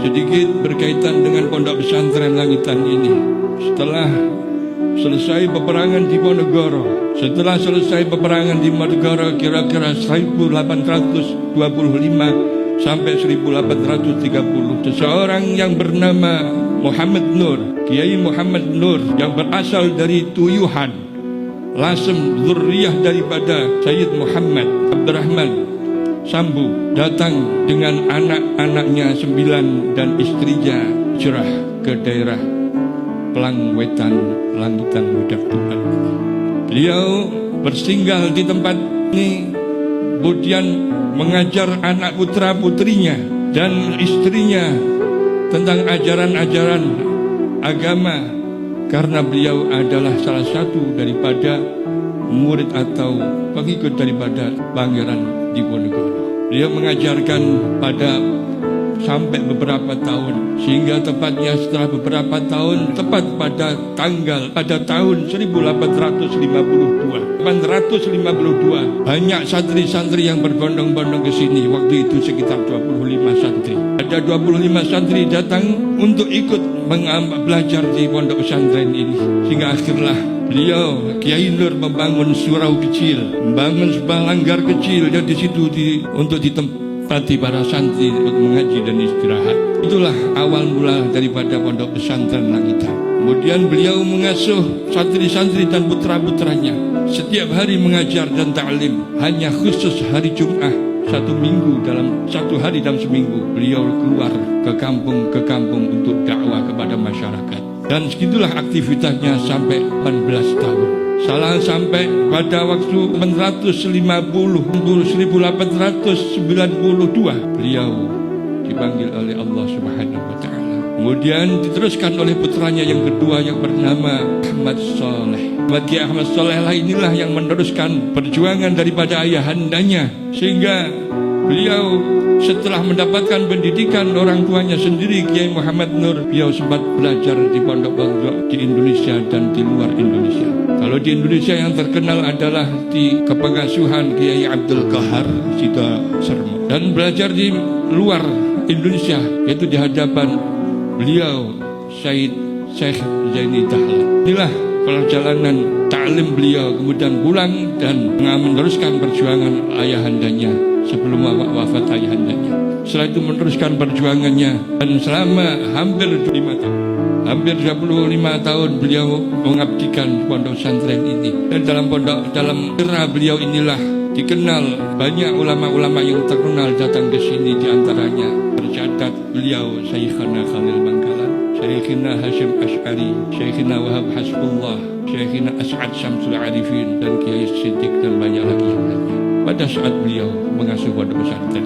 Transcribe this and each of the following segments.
sedikit berkaitan dengan pondok pesantren Langitan ini. Setelah selesai peperangan di Diponegoro, setelah selesai peperangan di Diponegoro kira-kira 1825 sampai 1830, seseorang yang bernama Muhammad Nur, Kiai Muhammad Nur, yang berasal dari Tuyuhan, Lasem, zurriyah daripada Sayyid Muhammad Abdurrahman Sambu, datang dengan anak-anaknya 9 dan istrinya hijrah ke daerah Pelangwetan, Langitan, Budak Tuban. Beliau bersinggah di tempat ini, kemudian mengajar anak putra putrinya dan istrinya tentang ajaran-ajaran agama, karena beliau adalah salah satu daripada murid atau pengikut daripada Pangeran Diponegoro. Beliau mengajarkan pada sampai beberapa tahun, sehingga tepatnya setelah beberapa tahun, tepat pada tahun 1852, banyak santri-santri yang berbondong-bondong ke sini. Waktu itu sekitar 25 santri. Ada 25 santri datang untuk ikut belajar di pondok pesantren ini, sehingga akhirnya beliau Kiai Nur membangun surau kecil, membangun sebuah langgar kecil dan di situ untuk ditempati para santri untuk mengaji dan istirahat. Itulah awal mula daripada pondok pesantren Langitan. Kemudian beliau mengasuh santri-santri dan putra-putranya, setiap hari mengajar dan ta'lim. Hanya khusus hari Jumat, satu hari dalam seminggu beliau keluar ke kampung untuk dakwah kepada masyarakat. Dan segitulah aktivitasnya sampai 18 tahun. Sampai pada waktu 1892 beliau dipanggil oleh Allah Subhanahu wa Ta'ala. Kemudian diteruskan oleh putranya yang kedua yang bernama Ahmad Soleh. Kiai Ahmad Soleh lah inilah yang meneruskan perjuangan daripada ayahandanya, sehingga beliau setelah mendapatkan pendidikan orang tuanya sendiri, Kiai Muhammad Nur, beliau sempat belajar di pondok-pondok di Indonesia dan di luar Indonesia. Kalau di Indonesia yang terkenal adalah di kepengasuhan Kiai Abdul Qahar Sidosermo, dan belajar di luar Indonesia yaitu di hadapan beliau Syekh Zaini Dahlan. Inilah perjalanan ta'lim beliau, kemudian pulang dan meneruskan perjuangan ayahandanya sebelum wafat ayahandanya. Setelah itu meneruskan perjuangannya, dan selama hampir 25 tahun beliau mengabdikan pondok pesantren ini. Dan dalam era beliau inilah dikenal banyak ulama-ulama yang terkenal datang ke sini, diantaranya tercatat beliau Syekhana Khalil Bangkalan, Syekhina Hashim Ash'ari, Syekhina Wahab Hasbullah, Syekhina As'ad Syamsul Arifin, dan Kiai Siddiq, dan banyak lagi yang lainnya. Pada saat beliau mengasuh pondok pesantren,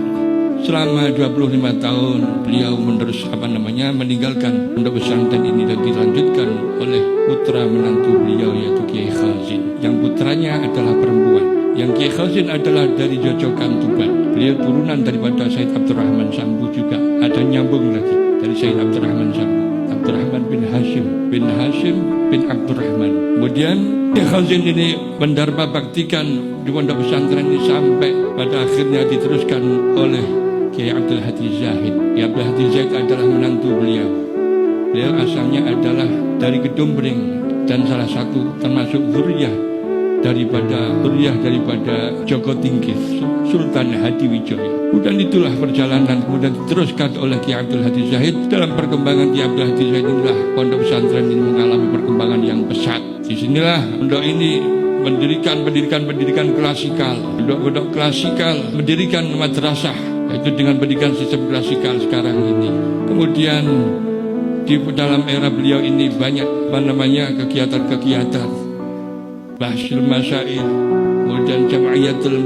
selama 25 tahun beliau meninggalkan pondok pesantren ini dan dilanjutkan oleh putra menantu beliau yaitu Kiai Khazin. Yang putranya adalah perempuan. Yang Kiai Khazin adalah dari Jojokan Tuban. Beliau turunan daripada Sayyid Abdurrahman Sambu juga. Ada nyambung lagi dari Sayyid Abdurrahman Sambu, Abdurrahman bin Hashim bin Abdurrahman. Kemudian Kiai Khazin ini mendharma baktikan di pondok pesantren ini sampai pada akhirnya diteruskan oleh Kiai Abdul Hadi Zahid. Kiai Abdul Hadi Zahid adalah menantu beliau. Beliau asalnya adalah dari Kedumring dan salah satu termasuk zuriyah daripada Joko Tingkis, Sultan Hadiwijaya. Kemudian itulah perjalanan, kemudian diteruskan oleh Kiai Abdul Hadi Zahid. Dalam perkembangan Kiai Abdul Hadi Zahid inilah pondok pesantren ini mengalami perkembangan yang pesat. Di sinilah pondok ini mendirikan pendidikan klasikal, pondok klasikal, mendirikan madrasah, yaitu dengan pendidikan sistem klasikal sekarang ini. Kemudian di dalam era beliau ini banyak kegiatan-kegiatan, bahsul masail, kemudian jam'iyatul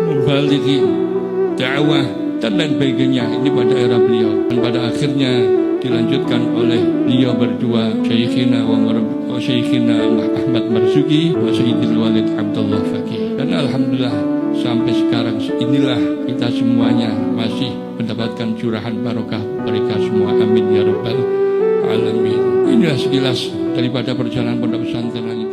mubalighin, dakwah dan lain sebagainya. Ini pada era beliau, dan pada akhirnya dilanjutkan oleh beliau berdua, Syekhina Ahmad Marzuki wa Sayyidil Walid Abdullah Faqih. Dan alhamdulillah sampai sekarang inilah kita semuanya masih mendapatkan curahan barokah mereka semua. Amin ya rabbal alamin. Inilah sekilas daripada perjalanan pondok pesantren Langitan.